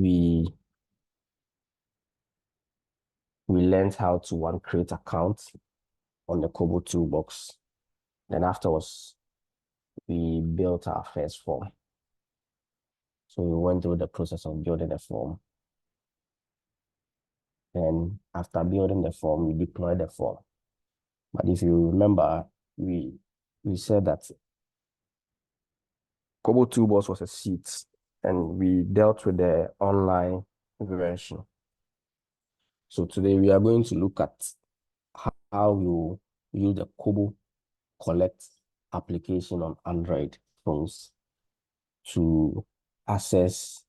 we learned how to create accounts on the Kobo toolbox. Then afterwards, we built our first form. So we went through the process of building the form. And after building the form, we deployed the form. But if you remember, we said that Kobo toolbox was a sheet, and we dealt with the online version. So today we are going to look at how you use the Kobo Collect application on Android phones to access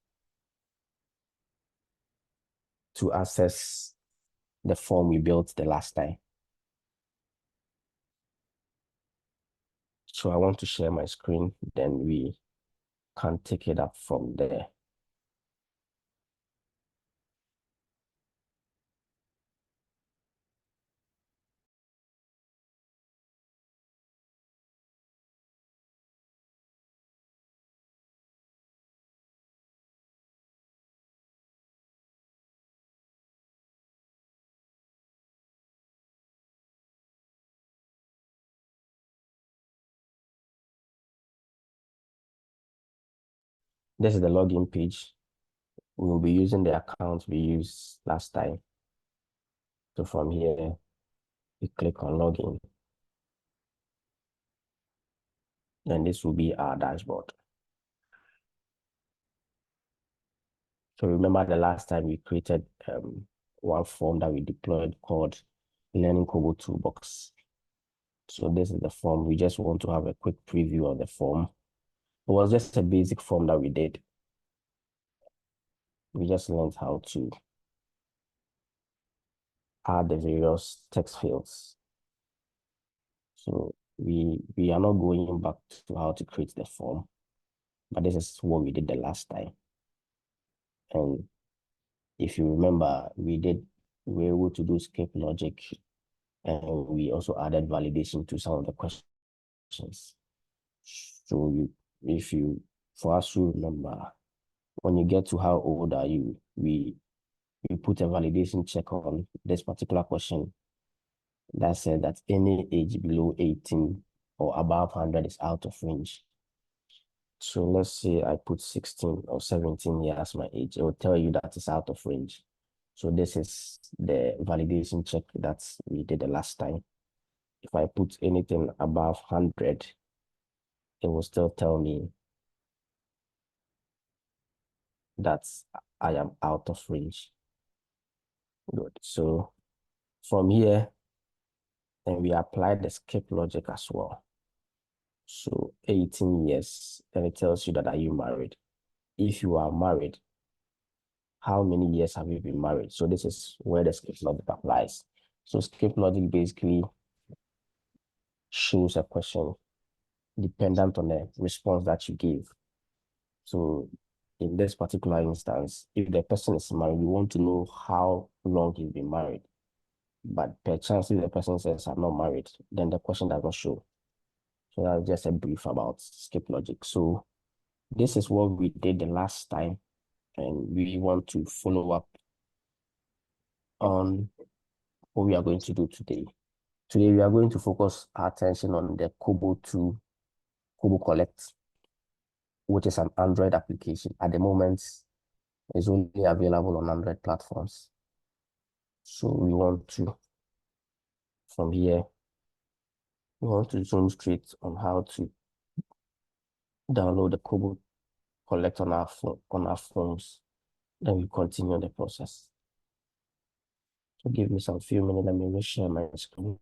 the form we built the last time. So I want to share my screen, then we can take it up from there. This is the login page. We will be using the account we used last time. So from here, we click on login. And this will be our dashboard. So remember the last time we created one form that we deployed called Learning Kobo Toolbox. So this is the form. We just want to have a quick preview of the form. It was just a basic form that we did. We just learned how to add the various text fields. So we are not going back to how to create the form, but this is what we did the last time. And if you remember, we were able to do skip logic, and we also added validation to some of the questions. So for us to remember, when you get to how old are you, we put a validation check on this particular question that said that any age below 18 or above 100 is out of range. So let's say I put 16 or 17 years as my age. It will tell you that it's out of range. So this is the validation check that we did the last time. If I put anything above 100, it will still tell me that I am out of range. Good. So from here, then we apply the skip logic as well. So 18 years, then it tells you that are you married? If you are married, how many years have you been married? So this is where the skip logic applies. So skip logic basically shows a question dependent on the response that you give. So in this particular instance, if the person is married, you want to know how long he's been married. But per chance, if the person says, I'm not married, then the question does not show. So that's just a brief about skip logic. So this is what we did the last time, and we want to follow up on what we are going to do today. Today, we are going to focus our attention on the Kobo Collect, which is an Android application. At the moment, it's only available on Android platforms. So we want to, from here, we want to zoom straight on how to download the Kobo Collect on our phones. Then we continue the process. So give me some few minutes. Let me share my screen.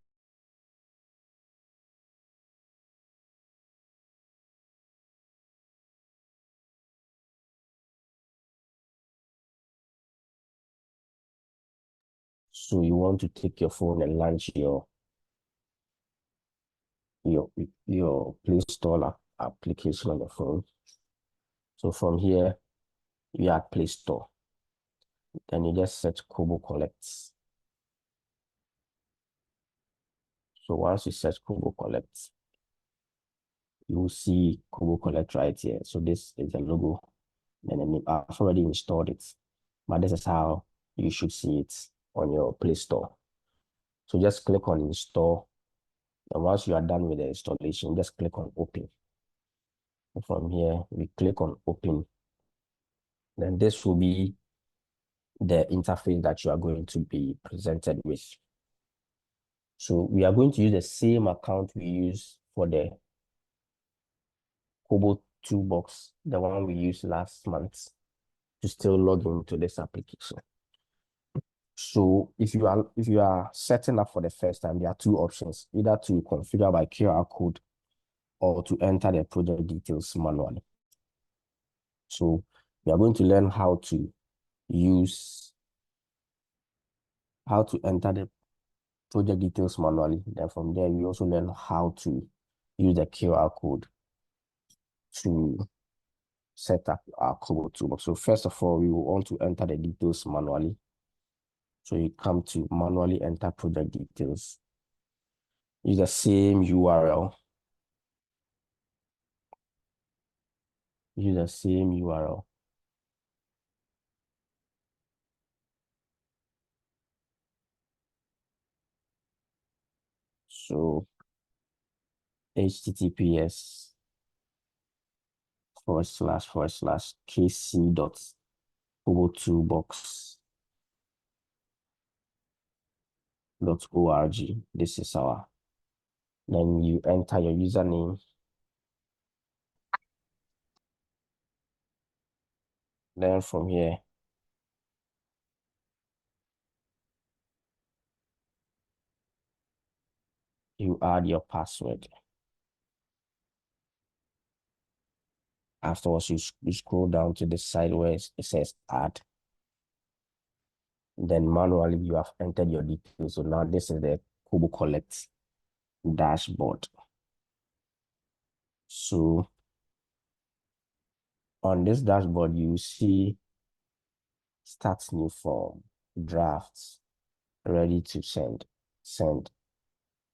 So you want to take your phone and launch your Play Store application on the phone. So from here, you add Play Store. Then you just search Kobo Collect. So once you search Kobo Collect, you will see Kobo Collect right here. So this is the logo then I've already installed it. But this is how you should see it on your Play Store. So just click on install. And once you are done with the installation, just click on open. And from here, we click on open. Then this will be the interface that you are going to be presented with. So we are going to use the same account we use for the Kobo toolbox, the one we used last month, to still log into this application. So if you are setting up for the first time, there are two options, either to configure by QR code or to enter the project details manually. So we are going to learn how to enter the project details manually. Then from there, we also learn how to use the QR code to set up our Kobo toolbox. So first of all, we will want to enter the details manually. So you come to manually enter project details. Use the same URL. Use the same URL. So https://kc.kobotoolbox.org. This is our. Then you enter your username. Then from here, you add your password. Afterwards, you scroll down to the side where it says add. Then manually, you have entered your details. So now this is the Kobo Collect dashboard. So on this dashboard, you see start new form, drafts, ready to send,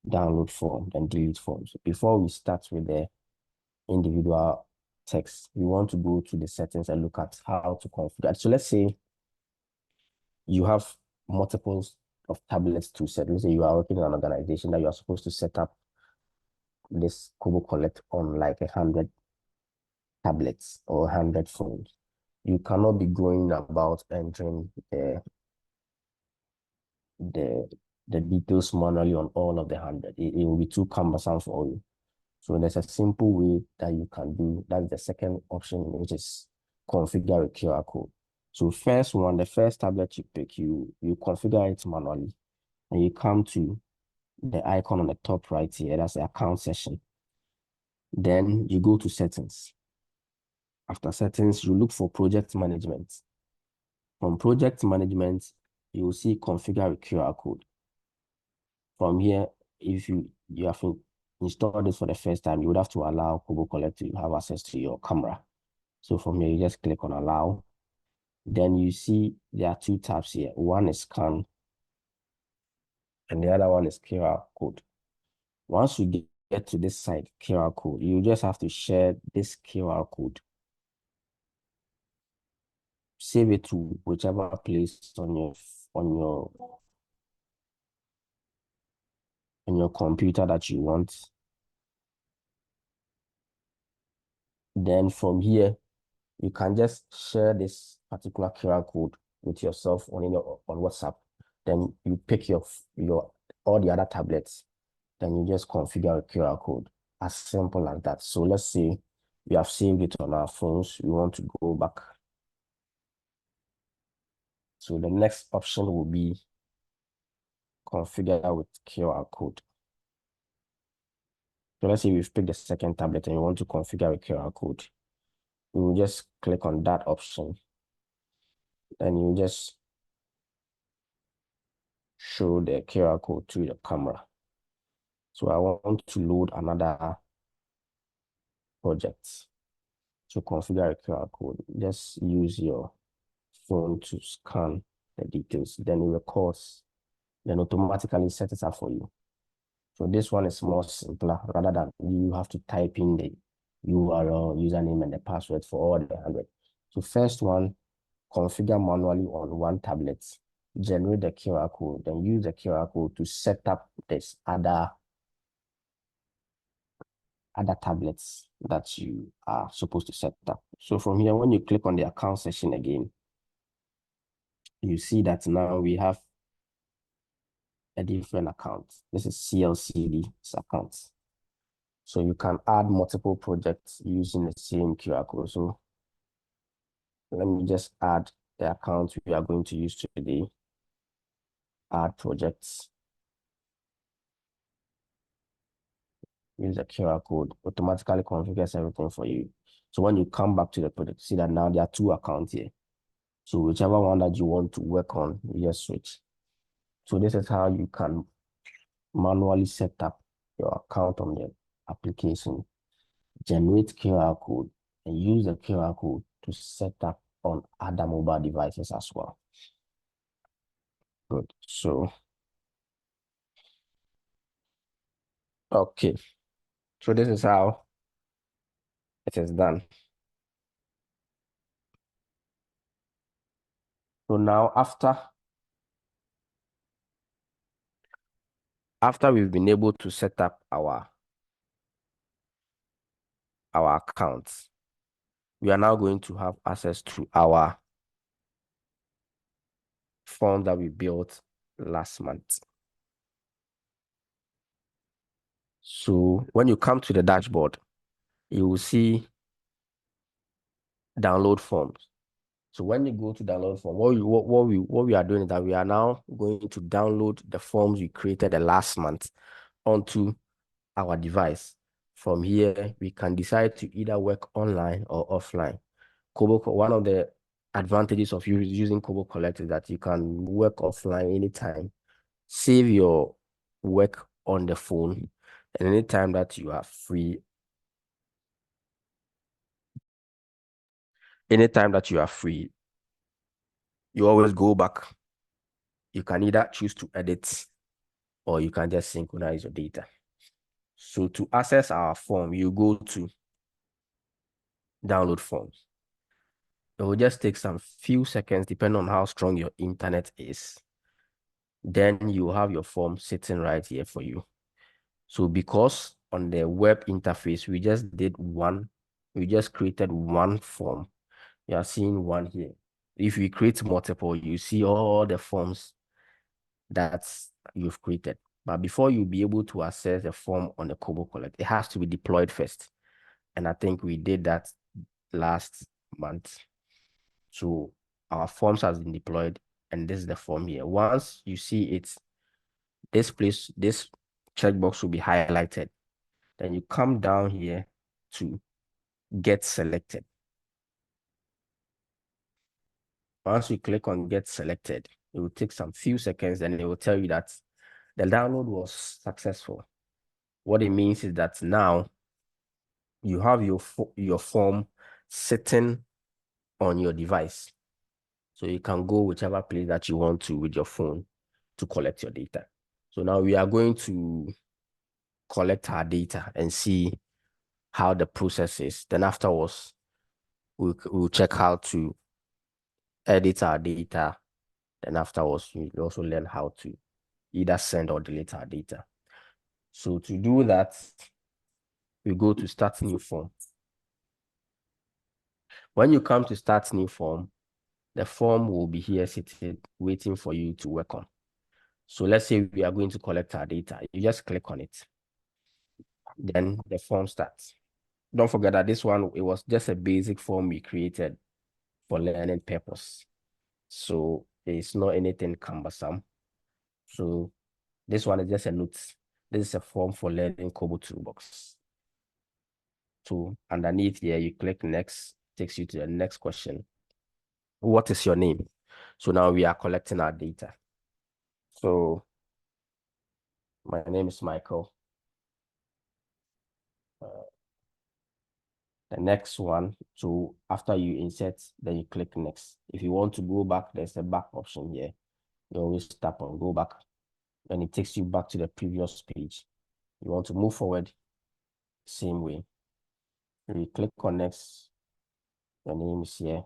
download form, then delete form. So before we start with the individual text, we want to go to the settings and look at how to configure. So let's say you have multiples of tablets to set. Let's say you are working in an organization that you are supposed to set up this Kobo Collect on like 100 tablets or 100 phones. You cannot be going about entering the details manually on all of the 100. It will be too cumbersome for you. So there's a simple way that you can do. That's the second option, which is configure a QR code. So first one, the first tablet you pick, you configure it manually, and you come to the icon on the top right here. That's the account section. Then you go to settings. After settings, you look for project management. From project management, you will see configure a QR code. From here, if you have installed this for the first time, you would have to allow Kobo Collect to have access to your camera. So from here, you just click on allow. Then you see there are two tabs here. One is scan, and the other one is QR code. Once you get to this side, QR code, you just have to share this QR code. Save it to whichever place on your computer that you want. Then from here, you can just share this particular QR code with yourself on WhatsApp. Then you pick your all the other tablets. Then you just configure a QR code. As simple as that. So let's say we have saved it on our phones. We want to go back. So the next option will be configure with QR code. So let's say we've picked the second tablet and you want to configure a QR code. You will just click on that option. Then you just show the QR code to the camera. So I want to load another project. To configure a QR code, just use your phone to scan the details, then it records, then automatically set it up for you. So this one is more simpler rather than you have to type in the URL, username, and the password for all the 100. So first one, configure manually on one tablet, generate the QR code, then use the QR code to set up this other tablets that you are supposed to set up. So from here, when you click on the account section again, you see that now we have a different account. This is Clcd's account. So you can add multiple projects using the same QR code. So let me just add the account we are going to use today. Add projects. Use the QR code, automatically configures everything for you. So when you come back to the project, see that now there are two accounts here. So whichever one that you want to work on, you just switch. So this is how you can manually set up your account on the application, generate QR code, and use the QR code to set up on other mobile devices as well. Good. So, okay. So this is how it is done. So now after we've been able to set up our accounts, we are now going to have access to our form that we built last month. So when you come to the dashboard, you will see download forms. So when you go to download form, what we are doing is that we are now going to download the forms we created the last month onto our device. From here, we can decide to either work online or offline. One of the advantages of using Kobo Collect is that you can work offline anytime, save your work on the phone, and anytime that you are free, you always go back. You can either choose to edit or you can just synchronize your data. So to access our form, you go to download forms. It will just take some few seconds depending on how strong your internet is. Then you have your form sitting right here for you. So because on the web interface, we just created one form. You are seeing one here. If we create multiple, you see all the forms that you've created. But before you be able to access the form on the Kobo Collect, it has to be deployed first. And I think we did that last month. So our forms has been deployed, and this is the form here. Once you see it, this checkbox will be highlighted. Then you come down here to get selected. Once you click on get selected, it will take some few seconds and it will tell you that the download was successful. What it means is that now you have your form sitting on your device. So you can go whichever place that you want to with your phone to collect your data. So now we are going to collect our data and see how the process is. Then afterwards, we'll check how to edit our data. Then afterwards, you also learn how to either send or delete our data. So to do that, we go to start new form. When you come to start new form, the form will be here sitting, waiting for you to work on. So let's say we are going to collect our data. You just click on it. Then the form starts. Don't forget that this one, it was just a basic form we created for learning purpose. So it's not anything cumbersome. So this one is just a note. This is a form for learning Kobo Toolbox. So underneath here, you click next, takes you to the next question. What is your name? So now we are collecting our data. So my name is Michael. The next one, so after you insert, then you click next. If you want to go back, there's a back option here. You always tap on go back, and it takes you back to the previous page. You want to move forward, same way. You click on next, your name is here,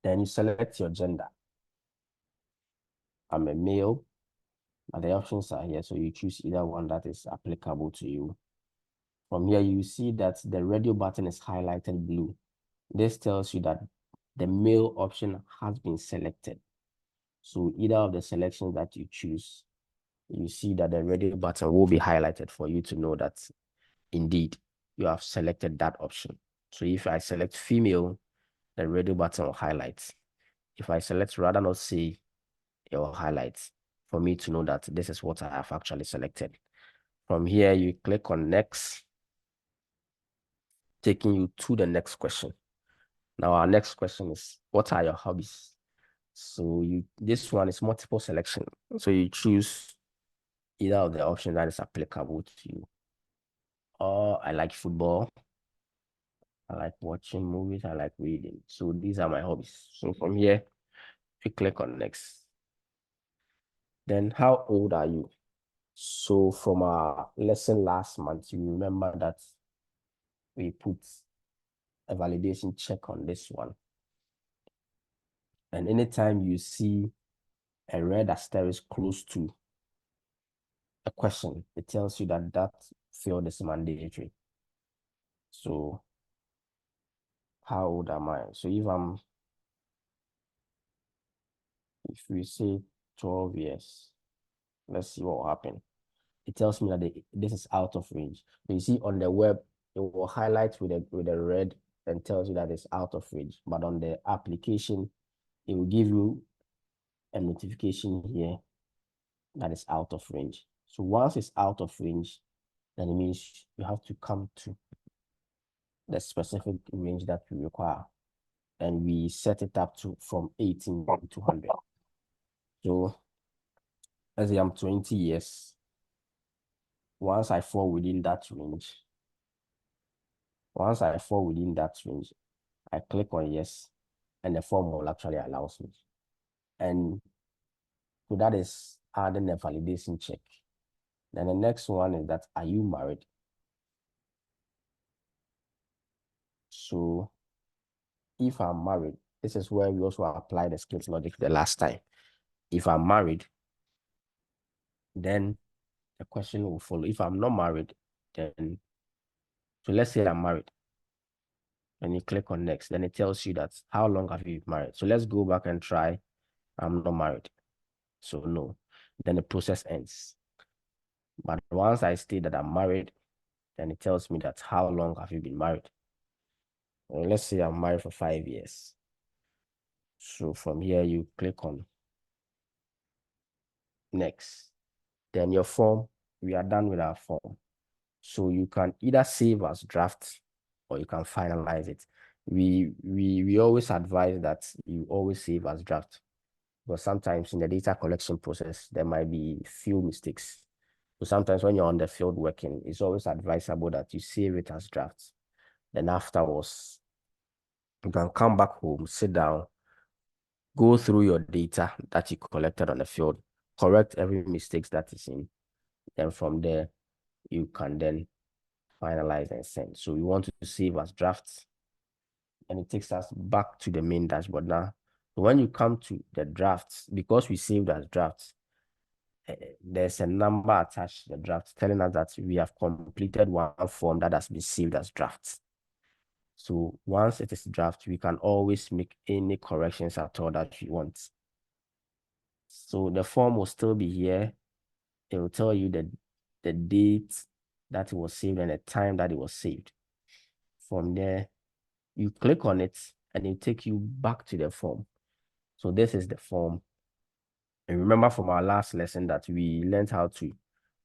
Then you select your gender. I'm a male, and the options are here. So you choose either one that is applicable to you. From here, you see that the radio button is highlighted blue. This tells you that the male option has been selected. So either of the selections that you choose, you see that the radio button will be highlighted for you to know that indeed you have selected that option. So if I select female, the radio button will highlight. If I select rather not say, it will highlight for me to know that this is what I have actually selected. From here, you click on next, taking you to the next question. Now, our next question is, what are your hobbies? So this one is multiple selection. So you choose either of the options that is applicable to you. I like football. I like watching movies. I like reading. So these are my hobbies. So from here, you click on next. Then how old are you? So from our lesson last month, you remember that we put a validation check on this one. And anytime you see a red asterisk close to a question, it tells you that that field is mandatory. So how old am I? So if we say 12 years, let's see what will happen. It tells me that this is out of range. So you see on the web, it will highlight with a red and tells you that it's out of range. But on the application, it will give you a notification here that is out of range. So once it's out of range, then it means you have to come to the specific range that we require. And we set it up to from 18 to 100. So let's say I'm 20 years. Once I fall within that range, I click on yes, and the form will actually allows me. And so that is adding a validation check. Then the next one is that, are you married? So if I'm married, this is where we also apply the skills logic the last time. If I'm married, then the question will follow. If I'm not married, then, so let's say I'm married, and you click on next, then it tells you that how long have you been married? So let's go back and try, I'm not married. So no, then the process ends. But once I state that I'm married, then it tells me that how long have you been married? Let's say I'm married for 5 years. So from here, you click on next. Then your form, we are done with our form. So you can either save as draft or you can finalize it. We always advise that you always save as draft, but sometimes in the data collection process, there might be few mistakes. So sometimes when you're on the field working, it's always advisable that you save it as drafts. Then afterwards, you can come back home, sit down, go through your data that you collected on the field, correct every mistake that is in. Then from there, you can then finalize and send. So we want to save as drafts, and it takes us back to the main dashboard now. So when you come to the drafts, because we saved as drafts, there's a number attached to the draft telling us that we have completed one form that has been saved as drafts. So once it is draft, we can always make any corrections at all that we want. So the form will still be here. It will tell you the date that it was saved and the time that it was saved. From there, you click on it and it take you back to the form. So this is the form. And remember from our last lesson that we learned how to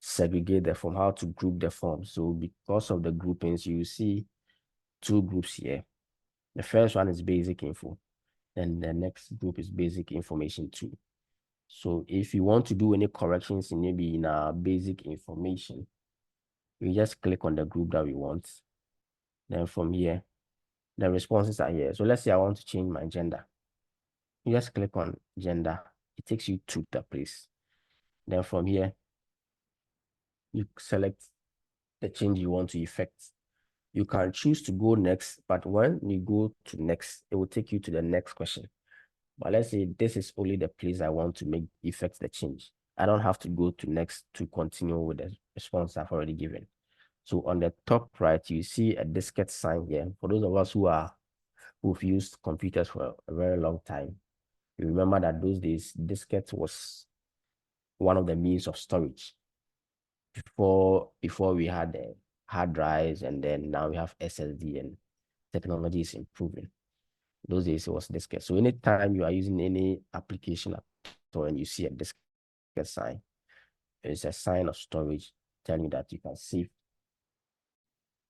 segregate the form, how to group the form. So because of the groupings, you see two groups here. The first one is basic info. Then the next group is basic information 2. So if you want to do any corrections in maybe in our basic information, we just click on the group that we want. Then from here, the responses are here. So let's say I want to change my gender. You just click on gender. It takes you to the place. Then from here, you select the change you want to effect. You can choose to go next, but when you go to next, it will take you to the next question. But let's say this is only the place I want to effect the change. I don't have to go to next to continue with the response I've already given. So on the top right, you see a diskette sign here. For those of us who've used computers for a very long time, you remember that those days diskette was one of the means of storage before we had the hard drives, and then now we have SSD and technology is improving. Those days it was diskette. So anytime you are using any application at all and you see a diskette sign, it's a sign of storage telling you that you can save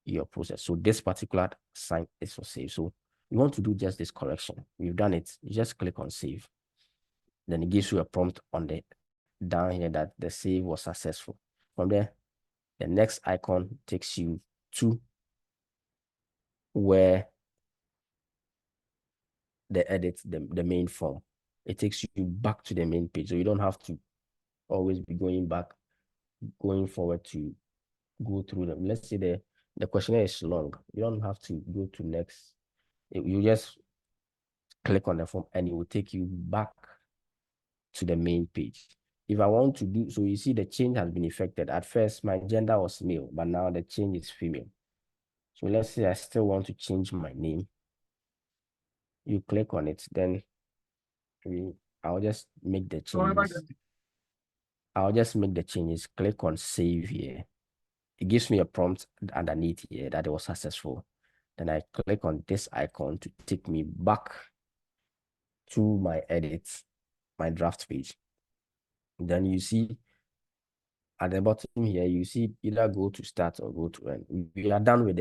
your process. So this particular sign is for save. So you want to do just this correction. You've done it. You just click on save. Then it gives you a prompt on the down here that the save was successful. From there, the next icon takes you to where the edit, the main form. It takes you back to the main page. So you don't have to always be going forward to go through them. Let's say the questionnaire is long. You don't have to go to next. You just click on the form and it will take you back to the main page. If I want to do, so you see the change has been effected. At first, my gender was male, but now the change is female. So let's say I still want to change my name. You click on it, then I'll just make the changes. Click on save here. It gives me a prompt underneath here that it was successful. Then I click on this icon to take me back to my edits, my draft page. Then you see at the bottom here, you see either go to start or go to end. We are done with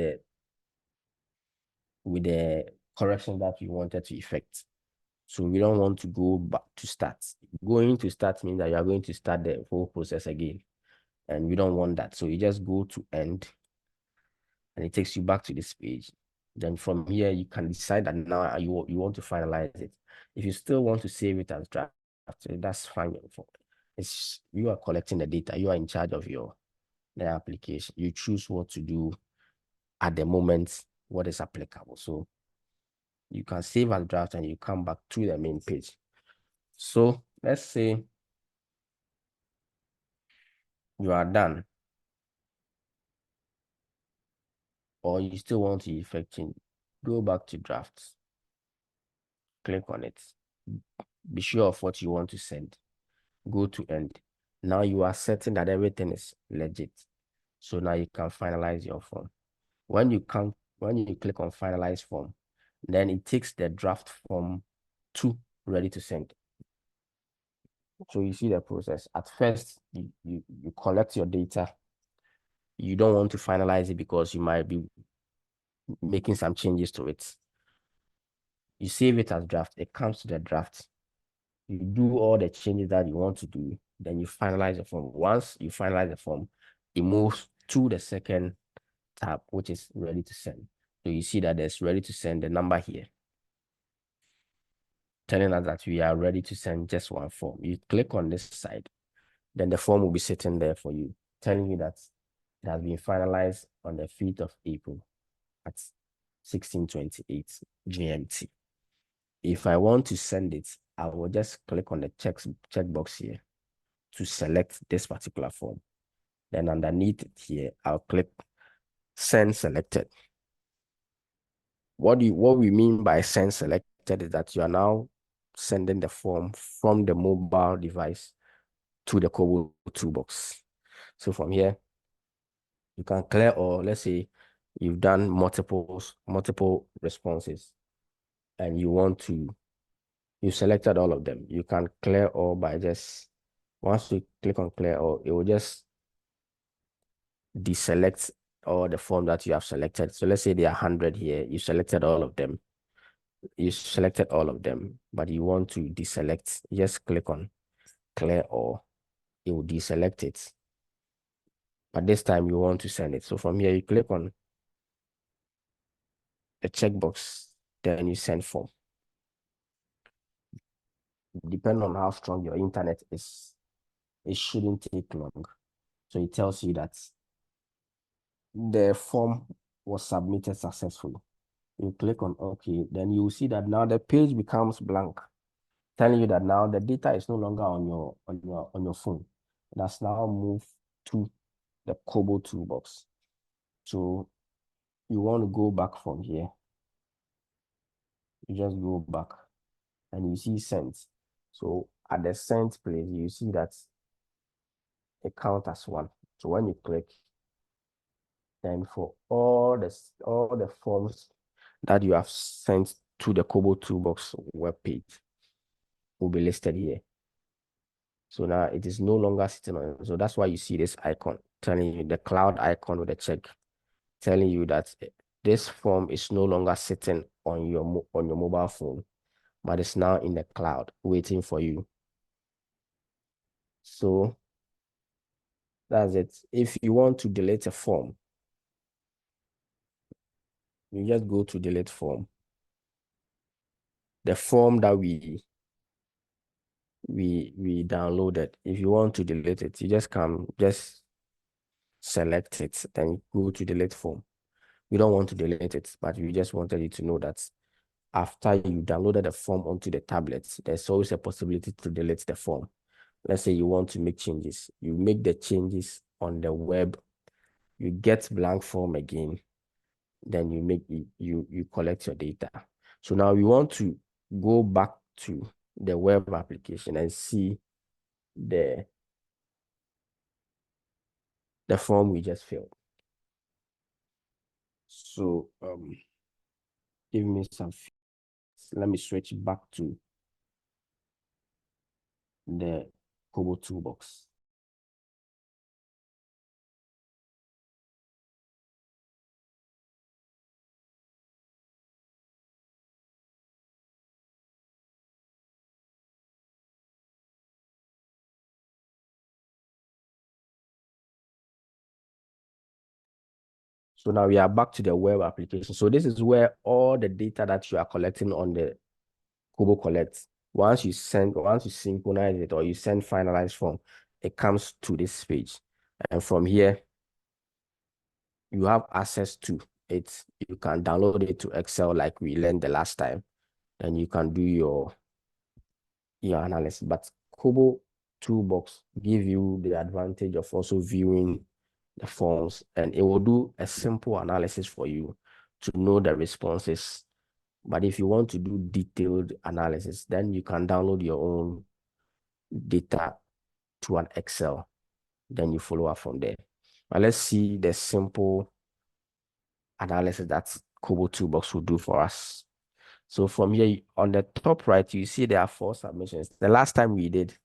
the correction that we wanted to effect. So we don't want to go back to start. Going to start means that you are going to start the whole process again. And we don't want that. So you just go to end and it takes you back to this page. Then from here, you can decide that now you want to finalize it. If you still want to save it as draft, that's fine. You are collecting the data. You are in charge of the application. You choose what to do at the moment, what is applicable. So you can save as draft and you come back to the main page. So let's say you are done, or you still want to effect change. Go back to drafts, click on it, be sure of what you want to send, go to end. Now you are certain that everything is legit. So now you can finalize your form. When you click on finalize form, then it takes the draft form to ready to send. So you see the process. At first, you collect your data. You don't want to finalize it because you might be making some changes to it. You save it as draft. It comes to the draft. You do all the changes that you want to do. Then you finalize the form. Once you finalize the form, it moves to the second tab, which is ready to send. So you see that there's ready to send the number here, telling us that we are ready to send just one form. You click on this side, then the form will be sitting there for you, telling you that it has been finalized on the 5th of April at 16:28 GMT. If I want to send it, I will just click on the checkbox here to select this particular form. Then underneath it here, I'll click send selected. What we mean by send selected is that you are now sending the form from the mobile device to the Kobo toolbox. So from here, you can clear, or let's say you've done multiple responses and you selected all of them. You can clear all by just, once you click on clear all, it will just deselect all the form that you have selected. So let's say there are 100 here. You selected all of them. But you want to deselect. Just click on clear all. It will deselect it. But this time you want to send it. So from here, you click on the checkbox, then you send form. Depending on how strong your internet is, it shouldn't take long. So it tells you that the form was submitted successfully. You click on OK, then you will see that now the page becomes blank. telling you that now the data is no longer on your phone. It has now moved to the Kobo toolbox. So you want to go back from here. You just go back and you see sent. So at the sent place, you see that it counts as one. So when you click, then for all the forms that you have sent to the Kobo toolbox web page will be listed here. So now it is no longer sitting on it. So that's why you see this icon telling you, the cloud icon with a check, telling you that this form is no longer sitting on your mobile phone, but it's now in the cloud waiting for you. So that's it. If you want to delete a form, you just go to delete form. The form that we downloaded. If you want to delete it, you just select it, then go to delete form. We don't want to delete it, but we just wanted you to know that after you downloaded the form onto the tablet, there's always a possibility to delete the form. Let's say you want to make changes. You make the changes on the web, you get blank form again, then you collect your data. So now we want to go back to the web application and see the form we just filled. So give me some, let me switch back to the Kobo toolbox. So now we are back to the web application. So this is where all the data that you are collecting on the Kobo collects. Once you synchronize it or you send finalized form, it comes to this page. And from here, you have access to it. You can download it to Excel like we learned the last time. Then you can do your analysis. But Kobo Toolbox give you the advantage of also viewing the forms, and it will do a simple analysis for you to know the responses. But if you want to do detailed analysis, then you can download your own data to an Excel. Then you follow up from there. But let's see the simple analysis that Kobo Toolbox will do for us. So from here, on the top right, you see there are 4 submissions. The last time we did,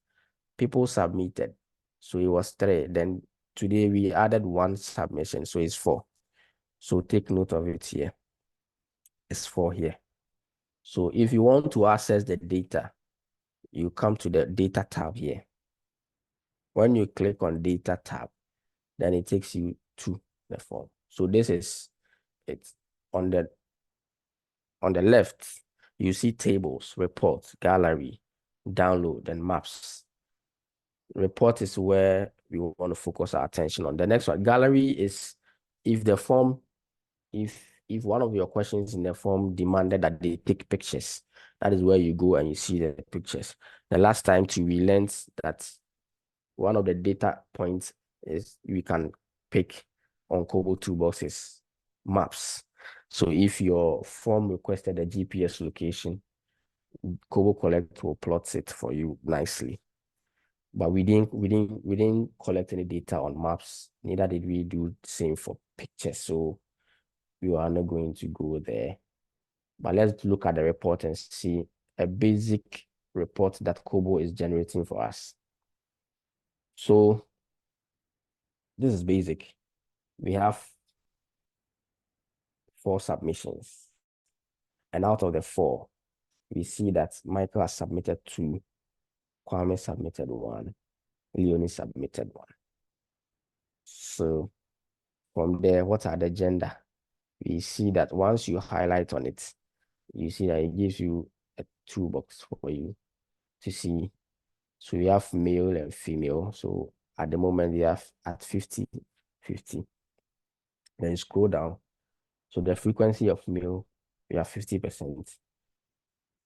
people submitted. So it was 3. Then today we added 1 submission. So it's 4. So take note of it here. It's 4 here. So if you want to access the data, you come to the data tab here. When you click on data tab, then it takes you to the form. So this is it. On the left, you see tables, reports, gallery, download, and maps. Report is where we want to focus our attention on. The next one, gallery, is if the form, if one of your questions in the form demanded that they take pictures, that is where you go and you see the pictures. The last time too, we learned that one of the data points is we can pick on Kobo toolboxes maps. So if your form requested a GPS location, Kobo Collect will plot it for you nicely. But we didn't collect any data on maps. Neither did we do the same for pictures. So we are not going to go there. But let's look at the report and see a basic report that Kobo is generating for us. So this is basic. We have 4 submissions. And out of the 4, we see that Michael has submitted 2, Kwame submitted 1, Leonie submitted 1. So from there, what are the gender? We see that once you highlight on it, you see that it gives you a toolbox for you to see. So we have male and female. So at the moment, we have at 50-50. Then you scroll down. So the frequency of male, we have 50%.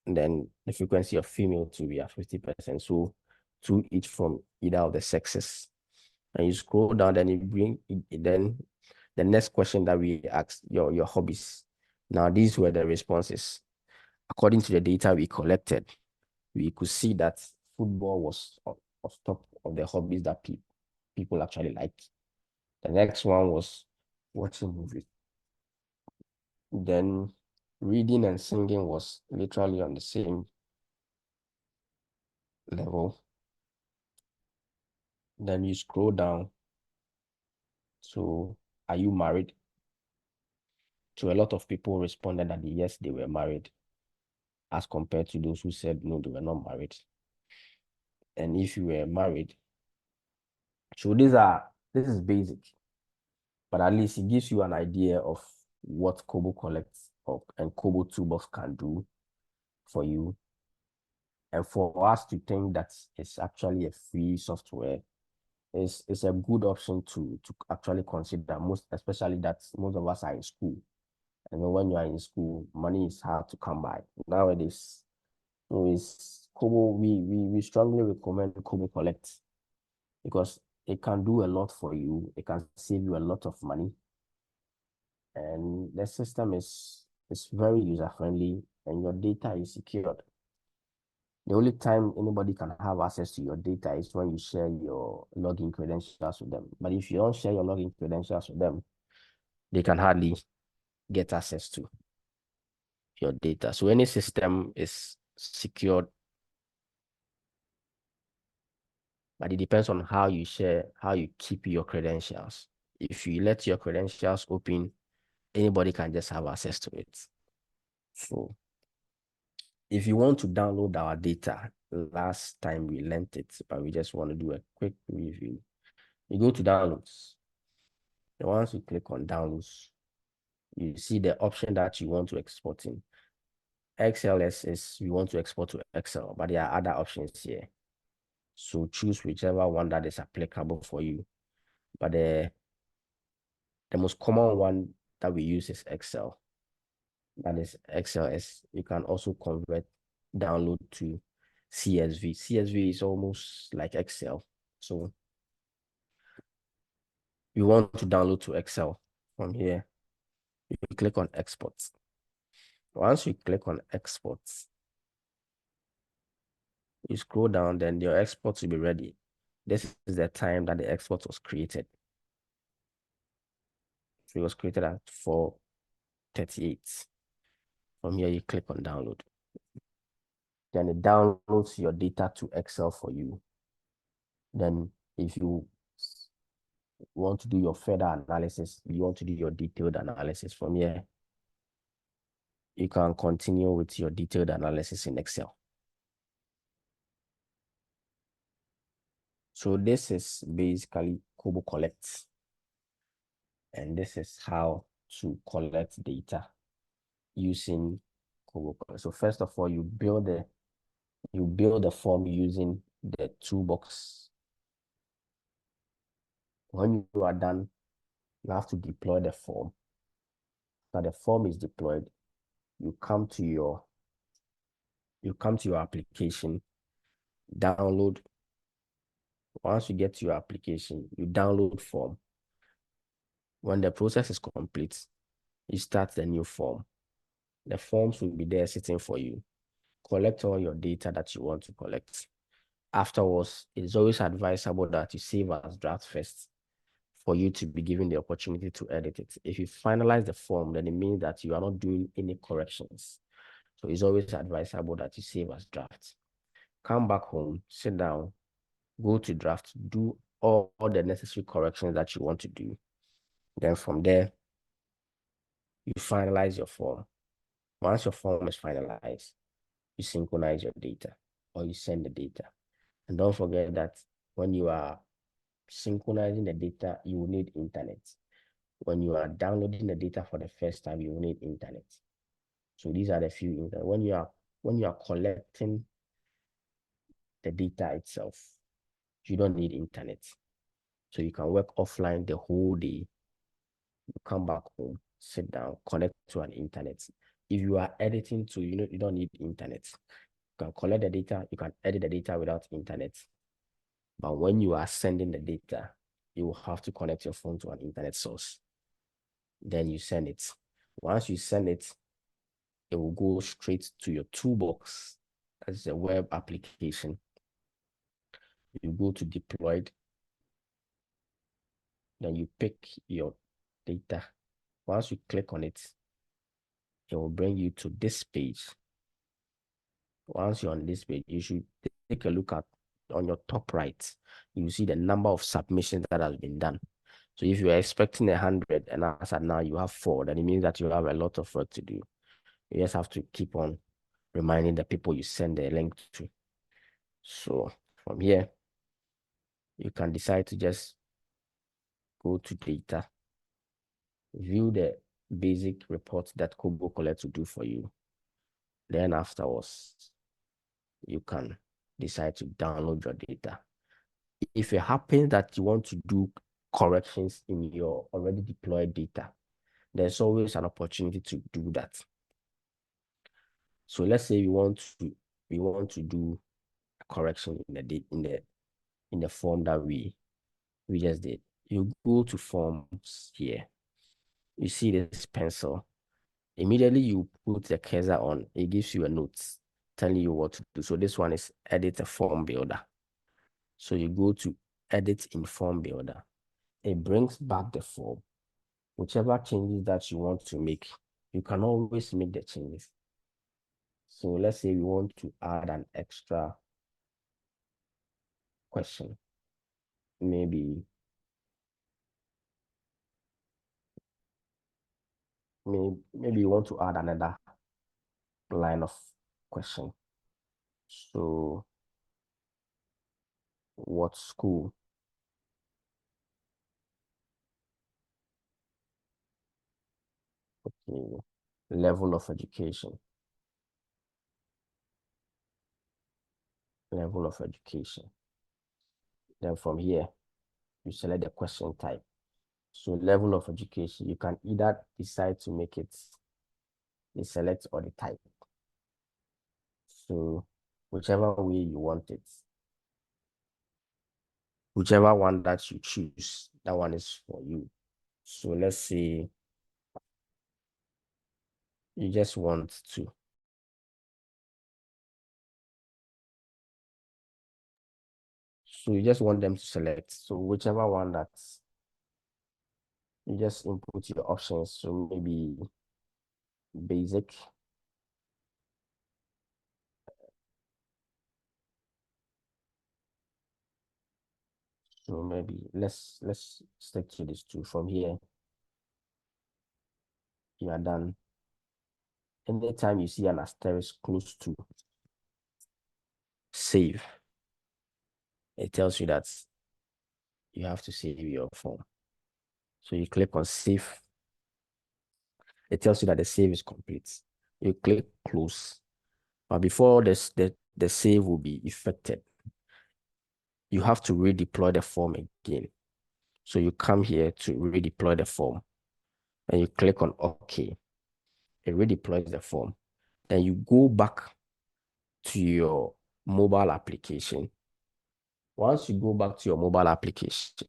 And then the frequency of female to be at 50%. So two each from either of the sexes. And you scroll down, then you bring then the next question that we asked, your hobbies. Now these were the responses. According to the data we collected, we could see that football was of top of the hobbies that people actually like. The next one was watching movies. Then reading and singing was literally on the same level. Then you scroll down. So, are you married? So a lot of people responded that yes, they were married, as compared to those who said no, they were not married. And if you were married, so this is basic, but at least it gives you an idea of what Kobo collects and Kobo Toolbox can do for you. And for us to think that it's actually a free software is a good option to actually consider, most especially that most of us are in school. And when you are in school, money is hard to come by. Nowadays, is Kobo, we strongly recommend Kobo Collect because it can do a lot for you. It can save you a lot of money. And the system is very user-friendly and your data is secured. The only time anybody can have access to your data is when you share your login credentials with them. But if you don't share your login credentials with them, they can hardly get access to your data. So any system is secured, but it depends on how you share, how you keep your credentials. If you let your credentials open, anybody can just have access to it. So if you want to download our data, last time we lent it, but we just want to do a quick review. You go to downloads. And once you click on downloads, you see the option that you want to export in. XLS is you want to export to Excel, but there are other options here. So choose whichever one that is applicable for you. But the most common one that we use is Excel. That is XLS. You can also convert download to CSV. CSV is almost like Excel. So you want to download to Excel from here. You click on export. Once you click on export, you scroll down, then your export will be ready. This is the time that the export was created. So it was created at 4:38. From here, you click on download. Then it downloads your data to Excel for you. Then if you want to do your further analysis, you want to do your detailed analysis from here, you can continue with your detailed analysis in Excel. So this is basically Kobo Collect. And this is how to collect data using Kobo Collect. So first of all, you build the form using the toolbox. When you are done, you have to deploy the form. Now the form is deployed. You come to your application, download. Once you get to your application, you download form. When the process is complete, you start the new form. The forms will be there sitting for you. Collect all your data that you want to collect. Afterwards, it's always advisable that you save as draft first for you to be given the opportunity to edit it. If you finalize the form, then it means that you are not doing any corrections. So it's always advisable that you save as draft. Come back home, sit down, go to draft, do all the necessary corrections that you want to do. Then from there, you finalize your form. Once your form is finalized, you synchronize your data or you send the data. And don't forget that when you are synchronizing the data, you will need internet. When you are downloading the data for the first time, you will need internet. So these are the few things that when you are collecting the data itself, you don't need internet. So you can work offline the whole day. You come back home, sit down, connect to an internet. if you are editing to, you don't need internet. You can collect the data, you can edit the data without internet. But when you are sending the data, you will have to connect your phone to an internet source. Then you send it. Once you send it, it will go straight to your toolbox. That's a web application. You go to deployed, then you pick your data. Once you click on it, it will bring you to this page. Once you're on this page, you should take a look at on your top right. You see the number of submissions that has been done. So if you are expecting 100 and as of now you have 4, then it means that you have a lot of work to do. You just have to keep on reminding the people you send the link to. So from here, you can decide to just go to data, view the basic report that Kobo Collect will do for you. Then afterwards, you can decide to download your data. If it happens that you want to do corrections in your already deployed data, there's always an opportunity to do that. So let's say we want to do a correction in the form that we just did. You go to forms here. You see this pencil. Immediately you put the cursor on, it gives you a note telling you what to do. So this one is edit a form builder. So you go to edit in form builder. It brings back the form. Whichever changes that you want to make, you can always make the changes. So let's say we want to add an extra question. Maybe you want to add another line of question. So what school? Okay. Level of education. Level of education. Then from here, you select the question type. So level of education, you can either decide to make it the select or the type. So whichever way you want it, whichever one that you choose, that one is for you. So let's say you just want to. So you just want them to select. So whichever one that's, you just input your options. So maybe basic. So maybe let's stick to this two. From here, you are done. Anytime you see an asterisk close to save, it tells you that you have to save your form. So you click on save. It tells you that the save is complete. You click close. But before this, the save will be effected, you have to redeploy the form again. So you come here to redeploy the form and you click on OK. It redeploys the form. Then you go back to your mobile application. Once you go back to your mobile application,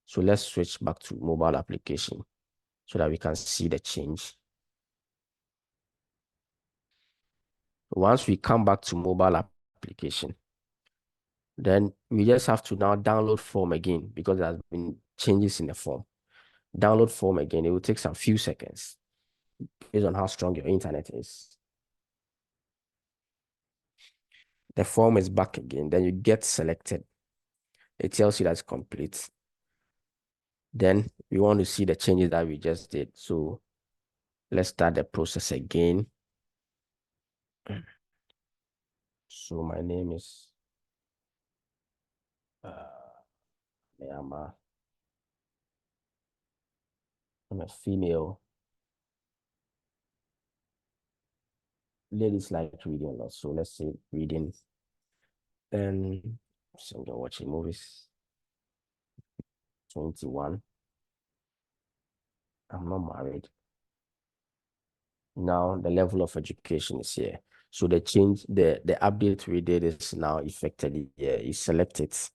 so let's switch back to mobile application so that we can see the change. Once we come back to mobile application, then we just have to now download form again because there has been changes in the form. Download form again. It will take some few seconds based on how strong your internet is. The form is back again. Then you get selected. It tells you that's complete. Then we want to see the changes that we just did. So let's start the process again. So my name is I'm a female. Ladies like reading a lot. So let's say reading. Then so I'm watching movies. 21. I'm not married. Now the level of education is here. So the change, the update we did is now effected here. You select it,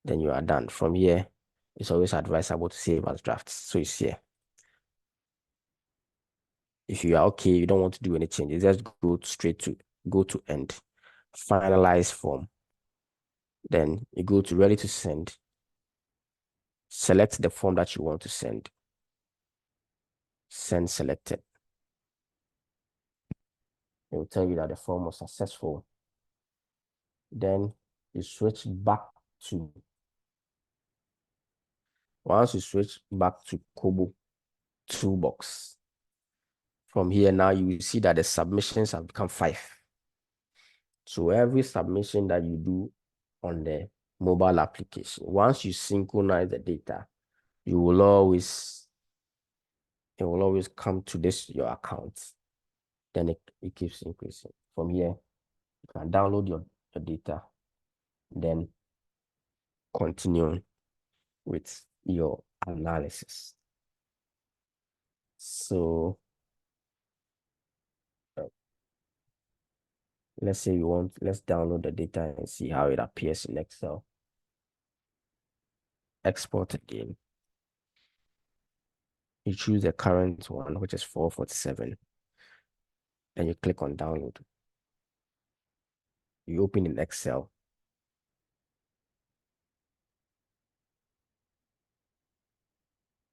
then you are done. From here, it's always advisable to save as drafts. So it's here. If you are okay, you don't want to do any changes, just go to end, finalize form. Then you go to ready to send. Select the form that you want to send. Send selected. It will tell you that the form was successful. Then you switch back to, once you switch back to Kobo toolbox, from here now you will see that the submissions have become 5. So every submission that you do on the mobile application, once you synchronize the data, it will always come to this your account. Then it keeps increasing. From here, you can download your data, then continue with your analysis. So let's say let's download the data and see how it appears in Excel. Export again. You choose the current one, which is 447. Then you click on download. You open in Excel.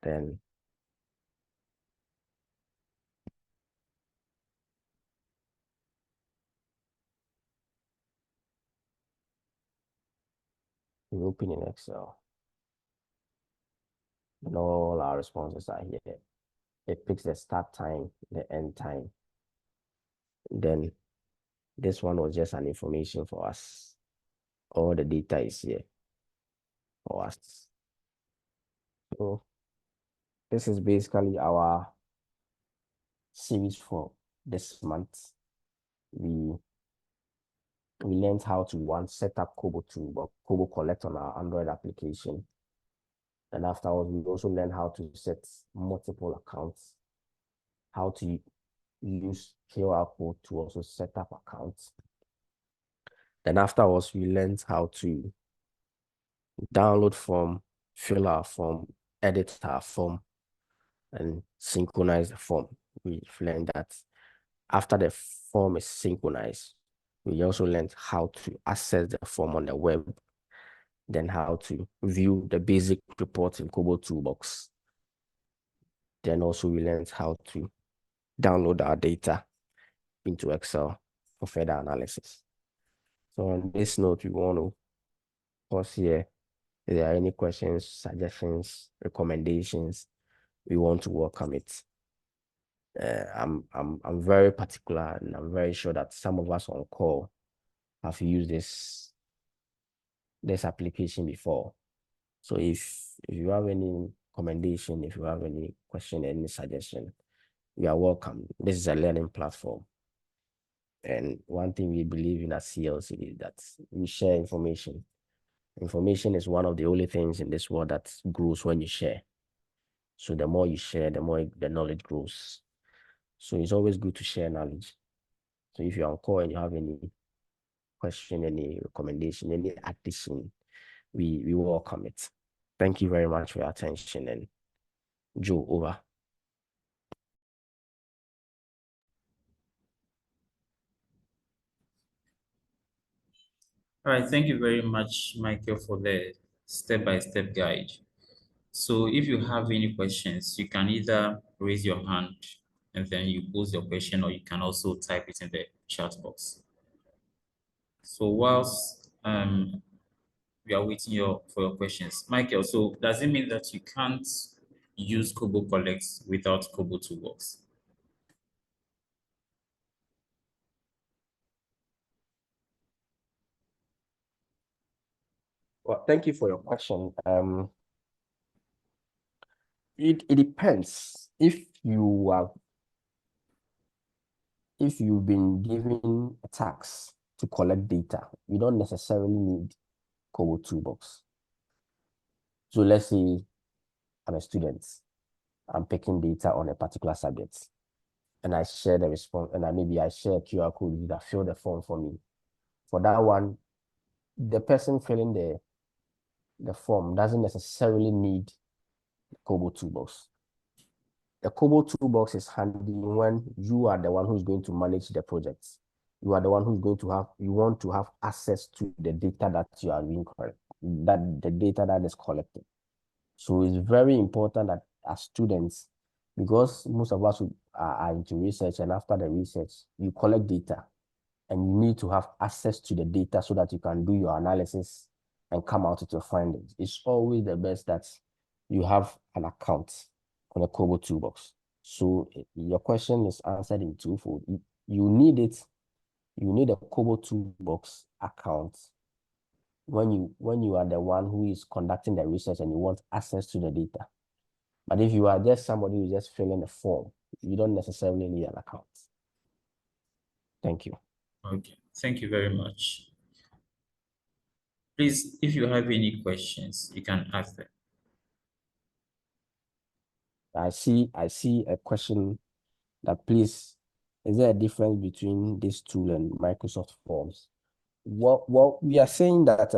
Then you open in Excel. And all our responses are here. It picks the start time, the end time. Then this one was just an information for us. All the data is here for us. So this is basically our series for this month. We learned how to set up Kobo Collect on our Android application. And afterwards, we also learned how to set multiple accounts, how to use QR code to also set up accounts. Then afterwards, we learned how to download form, fill our form, edit our form, and synchronize the form. We've learned that after the form is synchronized, we also learned how to access the form on the web, then how to view the basic reports in Kobo Toolbox. Then also we learned how to download our data into Excel for further analysis. So on this note, we want to pause here. If there are any questions, suggestions, recommendations, we want to welcome it. I'm very particular, and I'm very sure that some of us on call have used this application before. So if you have any recommendation, if you have any question, any suggestion, you are welcome. This is a learning platform. And one thing we believe in at CLC is that we share information. Information is one of the only things in this world that grows when you share. So the more you share, the more the knowledge grows. So it's always good to share knowledge. So if you're on call and you have any question, any recommendation, any addition, we welcome it. Thank you very much for your attention. And Joe, over. All right, thank you very much, Michael, for the step-by-step guide. So if you have any questions, you can either raise your hand and then you pose your question, or you can also type it in the chat box. So whilst we are waiting for your questions, Michael, so does it mean that you can't use Kobo Collect without Kobo Toolbox? Well, thank you for your question. It depends. If you've been given a task to collect data, you don't necessarily need Kobo Toolbox. So let's say I'm a student, I'm picking data on a particular subject. and I share the response, and maybe I share a QR code that fill the form for me. For that one, the person filling the form doesn't necessarily need the Kobo toolbox. The Kobo toolbox is handy when you are the one who's going to manage the project. You are the one who's going to have, you want to have access to the data that you are being correct, that the data that is collected. So it's very important that as students, because most of us are into research, and after the research, you collect data and you need to have access to the data so that you can do your analysis and come out with your findings. It's always the best that you have an account on a Kobo toolbox. So your question is answered in twofold. You need it. You need a Kobo toolbox account when you are the one who is conducting the research and you want access to the data. But if you are just somebody who's just filling a form, you don't necessarily need an account. Thank you. Okay, thank you very much. Please, if you have any questions, you can ask them. I see a question that, please, is there a difference between this tool and Microsoft Forms? Well, we are saying that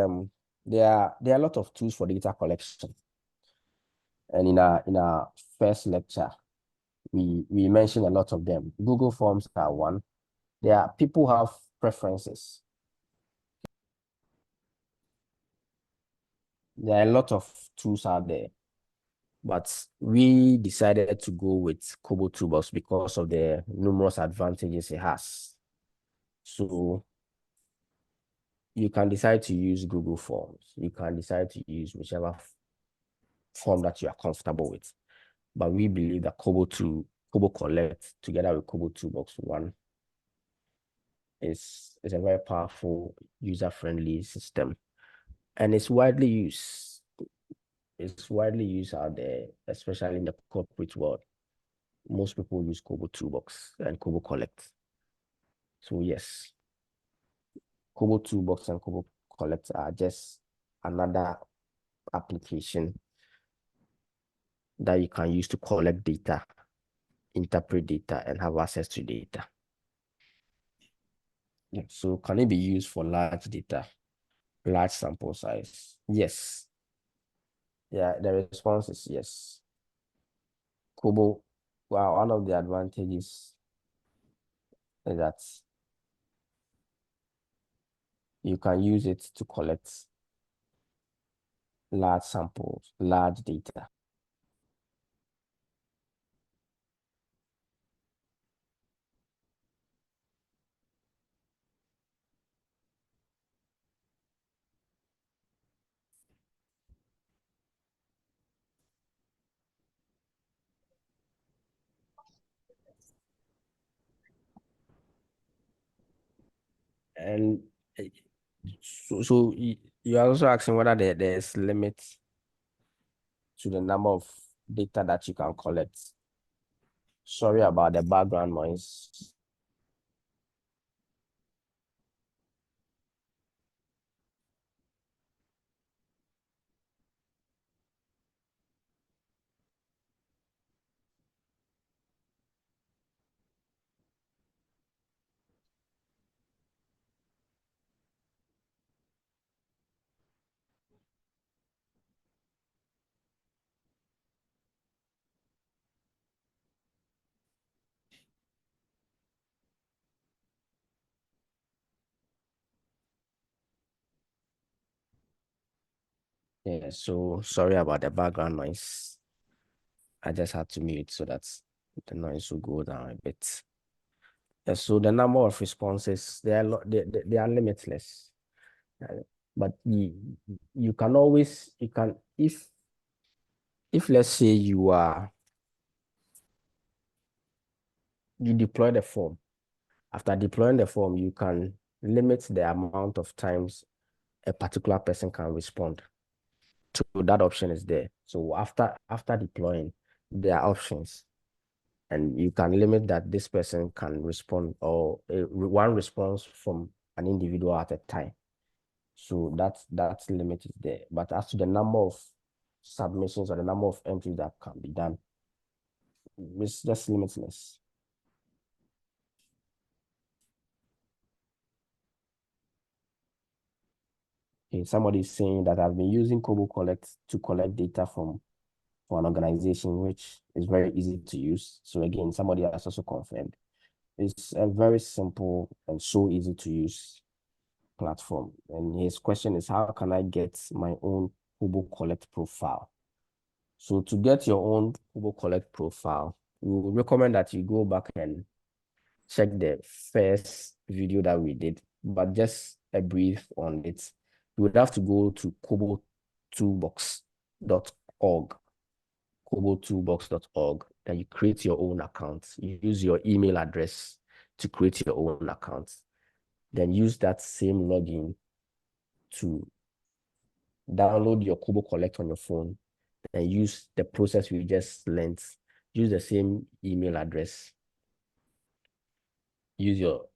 there are a lot of tools for data collection. And in our first lecture, we mentioned a lot of them. Google Forms are one. There are people have preferences. There are a lot of tools out there, but we decided to go with Kobo Toolbox because of the numerous advantages it has. So you can decide to use Google Forms. You can decide to use whichever form that you are comfortable with. But we believe that Kobo Collect together with Kobo Toolbox One is a very powerful, user-friendly system. And it's widely used. It's widely used out there, especially in the corporate world. Most people use Kobo Toolbox and Kobo Collect. So yes, Kobo Toolbox and Kobo Collect are just another application that you can use to collect data, interpret data, and have access to data. Yeah. So can it be used for large data, large sample size? Yes. Yeah, the response is yes. Kobo, well, one of the advantages is that you can use it to collect large samples, large data. And so you are also asking whether there's limits to the number of data that you can collect. Sorry about the background noise. Yeah, so sorry about the background noise. I just had to mute so that the noise will go down a bit. Yeah, so the number of responses, they are limitless. But you can always, you can, if let's say you deploy the form. After deploying the form, you can limit the amount of times a particular person can respond. So that option is there. So after deploying, there are options, and you can limit that this person can respond, or one response from an individual at a time. So that's limit is there. But as to the number of submissions or the number of entries that can be done, it's just limitless. Okay, somebody is saying that I've been using Kobo Collect to collect data for an organization, which is very easy to use. So again, somebody has also confirmed. It's a very simple and so easy to use platform. And his question is, how can I get my own Kobo Collect profile? So to get your own Kobo Collect profile, we would recommend that you go back and check the first video that we did, but just a brief on it. You would have to go to kobo2box.org, kobo2box.org. Then you create your own account. You use your email address to create your own account. Then use that same login to download your Kobo Collect on your phone and use the process we just learned. Use the same email address. Use your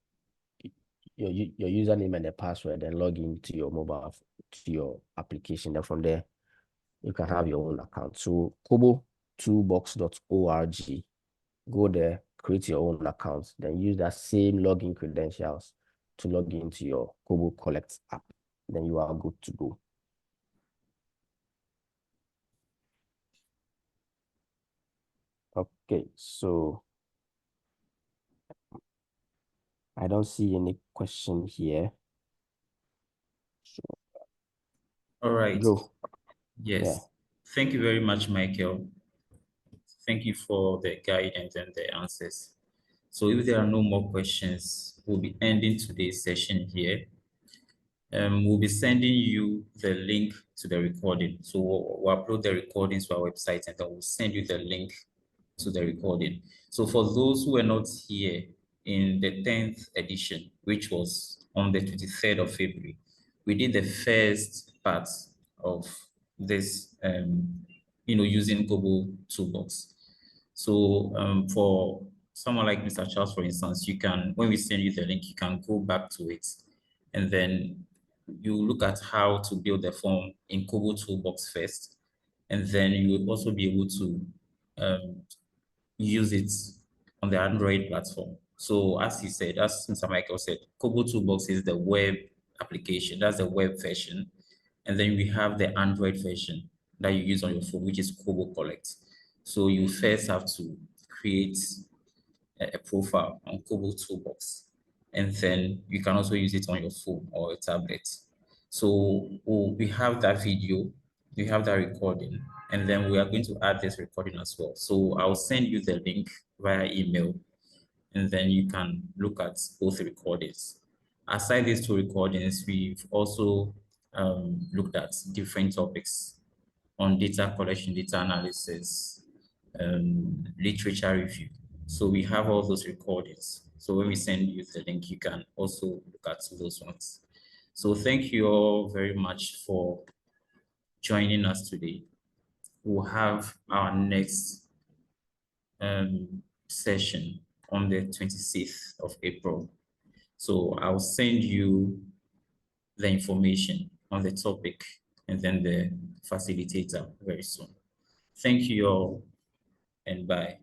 username and the password and log into your mobile to your application. Then from there, you can have your own account. So kobo2box.org. Go there, create your own account, then use that same login credentials to log into your Kobo Collect app. Then you are good to go. Okay, so I don't see any question here. So, All right. Joe, yeah. Yes. Thank you very much, Michael. Thank you for the guidance and the answers. So if there are no more questions, we'll be ending today's session here. We'll be sending you the link to the recording. So we'll upload the recordings to our website and then we'll send you the link to the recording. So for those who were not here in the 10th edition, which was on the 23rd of February, we did the first part of this, using Kobo Toolbox. So for someone like Mr. Charles, for instance, you can, when we send you the link, you can go back to it and then you look at how to build the form in Kobo Toolbox first. And then you will also be able to use it on the Android platform. So as he said, as Mr. Michael said, Kobo Toolbox is the web application. That's the web version. And then we have the Android version that you use on your phone, which is Kobo Collect. So you first have to create a profile on Kobo Toolbox. And then you can also use it on your phone or a tablet. So we have that video, we have that recording, and then we are going to add this recording as well. So I'll send you the link via email, and then you can look at both recordings. Aside these two recordings, we've also looked at different topics on data collection, data analysis, literature review. So we have all those recordings. So when we send you the link, you can also look at those ones. So thank you all very much for joining us today. We'll have our next session on the 26th of April. So I'll send you the information on the topic and then the facilitator very soon. Thank you all and bye.